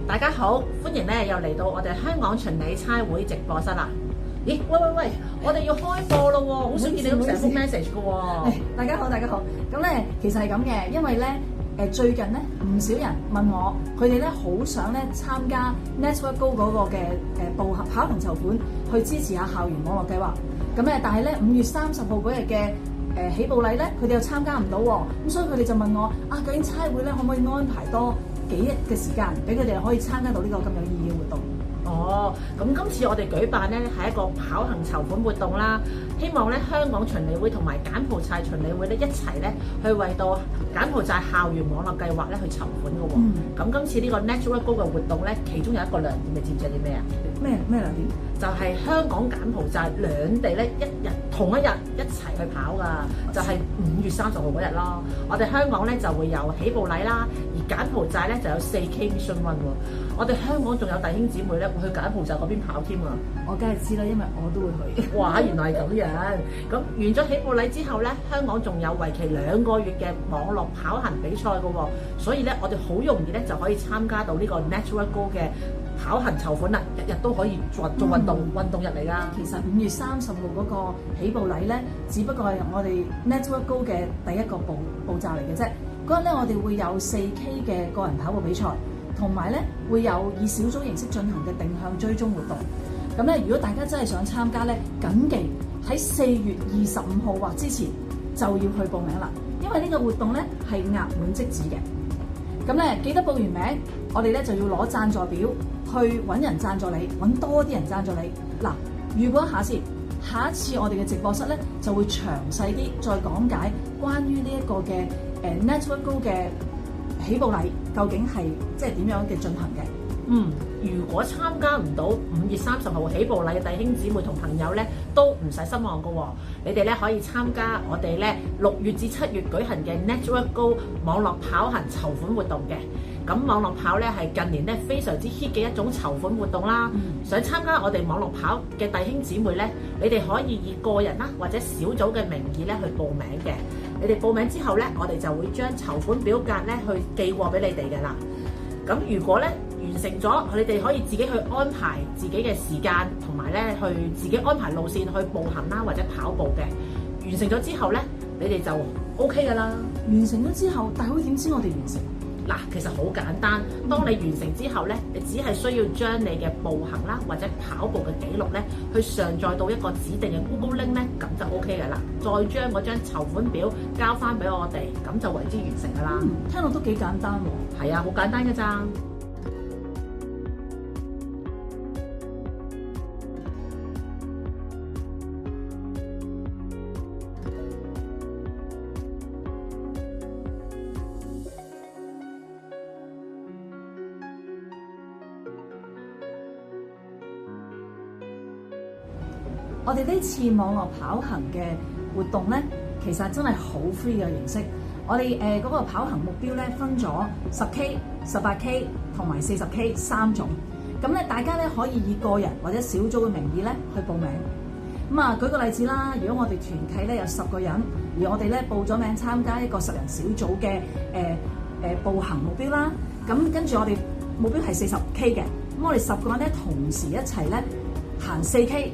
大家好，歡迎咧又嚟到我哋香港循理差會直播室啦。咦，喂，我哋要開播咯喎，好想見你咁成封 message 嘅喎。大家好，咁咧其實係咁嘅，因為咧最近咧唔少人問我，佢哋咧好想咧參加 Network Go 嗰個嘅跑行籌款，去支持下校園網絡計劃。咁咧，但係咧5月30號嗰日嘅起步禮咧，佢哋又參加唔到喎，咁所以佢哋就問我究竟差會咧可唔可以安排多幾日嘅時間，俾佢哋可以參加到呢個咁有意義嘅活動？哦，咁今次我哋舉辦咧係一個跑行籌款活動啦，希望咧香港循理會同埋柬埔寨循理會咧一齊咧去為到柬埔寨校園網絡計劃咧去籌款嘅喎。咁今次呢個 Network Go 嘅活動咧，其中有一個亮點，你知唔知係啲咩啊？咩亮點？就係香港柬埔寨兩地咧同一日一齊去跑㗎，就係5月30號嗰日咯。我哋香港咧就會有起步禮啦，而柬埔寨咧就有4K Mission Run 喎。我哋香港仲有弟兄姊妹咧會去柬埔寨嗰邊跑添啊！我梗係知啦，因為我都會去。哇，原來係咁樣。咁完咗起步禮之後咧，香港仲有為期2個月嘅網絡跑行比賽㗎喎，所以咧我哋好容易咧就可以參加到呢個 Network Go 嘅跑行籌款啦，日日都可以做運動日嚟㗎。其實5月30號嗰個起步禮咧，只不過係我哋 Network Go 嘅第一個步驟嚟嘅啫。嗰日咧，我哋會有4K 嘅個人跑步比賽，同埋咧會有以小組形式進行嘅定向追蹤活動。咁咧，如果大家真係想參加咧，謹記喺4月25號或之前就要去報名啦，因為呢個活動咧係額滿即止嘅。咁咧，記得報完名，我哋咧就要攞贊助表去揾人贊助你，揾多啲人贊助你。嗱，預告一下先，下一次我哋嘅直播室咧就會詳細啲再講解關於呢一個嘅Network Go 嘅起步禮究竟係即係點樣嘅進行嘅。如果參加唔到5月30號起步禮嘅弟兄姊妹同朋友咧，都唔使失望㗎喎。你哋咧可以參加我哋咧6月至7月舉行嘅 Network Go 網絡跑行籌款活動嘅。咁網絡跑咧係近年咧非常之 hit 嘅一種籌款活動啦。想參加我哋網絡跑嘅弟兄姊妹咧，你哋可以以個人啦或者小組嘅名義咧去報名嘅。你哋報名之後咧，我哋就會將籌款表格咧去寄過俾你哋嘅啦。咁如果咧完成咗，你哋可以自己去安排自己嘅時間，同埋咧去自己安排路線去步行啦或者跑步嘅。完成咗之後咧，你哋就 OK 㗎啦。完成咗之後，大會點知我哋完成？嗱，其實好簡單。當你完成之後咧，你只係需要將你嘅步行啦或者跑步嘅記錄咧，去上載到一個指定嘅 Google Link 咧，咁就 OK 㗎啦。再將嗰張籌款表交翻俾我哋，咁就為之完成㗎啦。聽落都幾簡單喎。係啊，好簡單㗎咋。我哋呢次網絡跑行嘅活動咧，其實真係好 free 嘅形式。我哋嗰個跑行目標咧分咗10K、18K 同埋40K 3種。咁咧，大家咧可以以個人或者小組嘅名義咧去報名。咁啊，舉個例子啦，如果我哋團契咧有10個人，而我哋咧報咗名參加一個10人小組嘅步行目標啦，咁跟住我哋目標係40K 嘅，咁我哋10個人咧同時一齊咧行4K。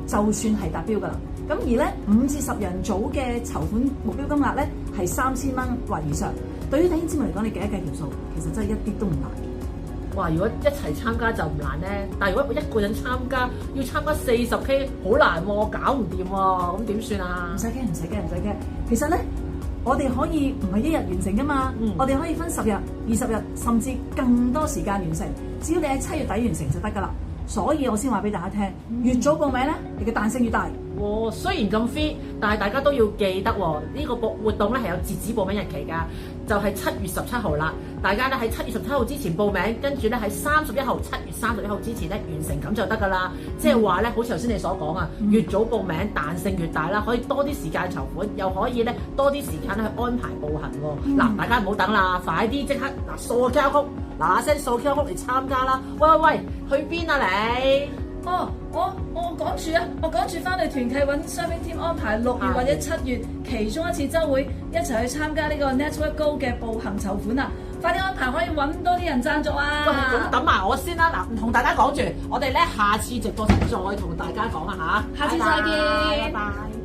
就算係達標㗎啦，咁而咧5至10人組嘅籌款目標金額咧係3000蚊或以上。對於弟兄姊妹嚟講，你計一計條數，其實真係一啲都唔難。哇！如果一齊參加就唔難咧，但係如果一個人參加要參加40K，好難喎，搞唔掂喎，咁點算啊？唔使驚。其實咧，我哋可以唔係1日完成㗎嘛，我哋可以分10日、20日，甚至更多時間完成。只要你喺7月底完成就得㗎啦。所以我先話俾大家聽，越早報名咧，你嘅彈性越大。雖然咁 free，但係大家都要記得喎，呢個活動咧係有截止報名日期㗎，就係7月17號啦。大家咧喺7月17號之前報名，跟住咧喺7月31號之前咧完成咁就得㗎啦。即係話咧，好似頭先你所講啊，越早報名彈性越大啦，可以多啲時間籌款，又可以咧多啲時間咧去安排步行喎。嗱，大家唔好等啦，快啲即刻掃個 QR code，嗱嗱聲掃 QR code嚟參加啦！喂，去邊啊你？我趕住啊！我趕住翻去團契揾 serving team 安排6月或者7月其中一次週會，一齊去參加呢個 Network Go 嘅步行籌款啊！快啲安排可以揾多啲人贊助啊！喂，咁等埋我先啦，嗱，唔同大家講住，我哋咧下次直播就再同大家講啊嚇，下次再見，拜拜。